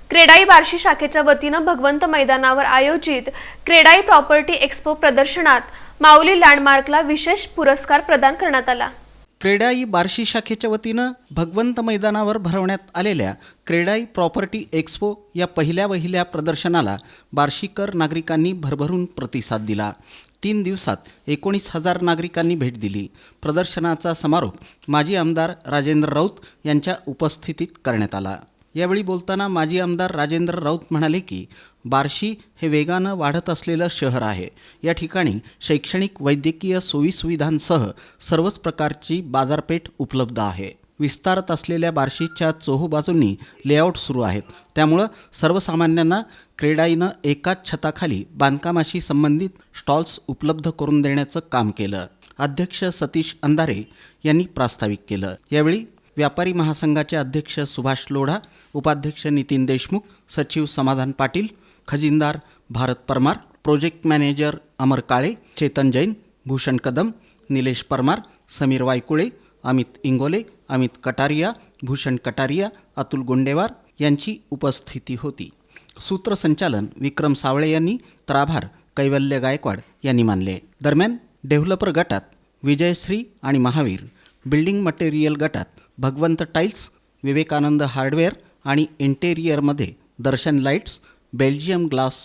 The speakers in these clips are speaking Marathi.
क्रेडाई बार्शी शाखेच्या वतीनं भगवंत मैदानावर आयोजित क्रेडाई प्रॉपर्टी एक्स्पो प्रदर्शनात माऊली लँडमार्कला विशेष पुरस्कार प्रदान करण्यात आला। क्रेडाई बार्शी शाखेच्या वतीनं भगवंत मैदानावर भरवण्यात आलेल्या क्रेडाई प्रॉपर्टी एक्स्पो या पहिल्या प्रदर्शनाला बार्शीकर नागरिकांनी भरभरून प्रतिसाद दिला। 3 दिवसात 19,000 नागरिकांनी भेट दिली। प्रदर्शनाचा समारोप माजी आमदार राजेंद्र राऊत यांच्या उपस्थितीत करण्यात आला। यावेळी बोलताना माजी आमदार राजेंद्र राऊत म्हणाले की बार्शी हे वेगानं वाढत असलेलं शहर आहे। या ठिकाणी शैक्षणिक वैद्यकीय सोयीसुविधांसह सर्वच प्रकारची बाजारपेठ उपलब्ध आहे। विस्तारत असलेल्या बार्शीच्या चोहोबाजूंनी लेआउट सुरू आहेत, त्यामुळं सर्वसामान्यांना क्रेडाईनं एकाच छताखाली बांधकामाशी संबंधित स्टॉल्स उपलब्ध करून देण्याचं काम केलं। अध्यक्ष सतीश अंधारे यांनी प्रास्ताविक केलं। यावेळी व्यापारी महासंघाचे अध्यक्ष सुभाष लोढा, उपाध्यक्ष नितीन देशमुख, सचिव समाधान पाटील, खजिनदार भारत परमार, प्रोजेक्ट मॅनेजर अमर काळे, चेतन जैन, भूषण कदम, निलेश परमार, समीर वायकुळे, अमित इंगोले, अमित कटारिया, भूषण कटारिया, अतुल गोंडेवार यांची उपस्थिती होती। सूत्रसंचालन विक्रम सावळे यांनी तर आभार कैवल्य गायकवाड यांनी मानले। दरम्यान डेव्हलपर गटात विजयश्री आणि महावीर, बिल्डिंग मटेरियल गटात भगवंत टाईल्स, विवेकानंद हार्डवेअर आणि इंटेरियरमध्ये दर्शन लाईट्स, बेल्जियम ग्लास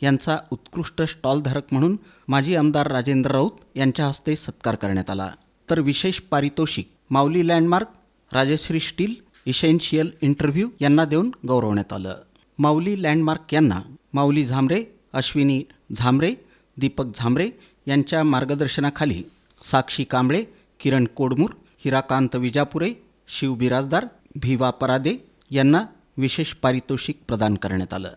यांचा उत्कृष्ट स्टॉलधारक म्हणून माजी आमदार राजेंद्र राऊत यांच्या हस्ते सत्कार करण्यात आला। तर विशेष पारितोषिक Mauli landmark, Rajashree steel, essential interview यांना देऊन गौरवण्यात आलं। माऊली लँडमार्क यांना माऊली झांबरे, अश्विनी झांबरे, दीपक झांबरे यांच्या मार्गदर्शनाखाली साक्षी कांबळे, किरण कोडमूर, हिराकांत विजापुरे, शिव बिराजदार, भिवा परादे यांना विशेष पारितोषिक प्रदान करण्यात आलं।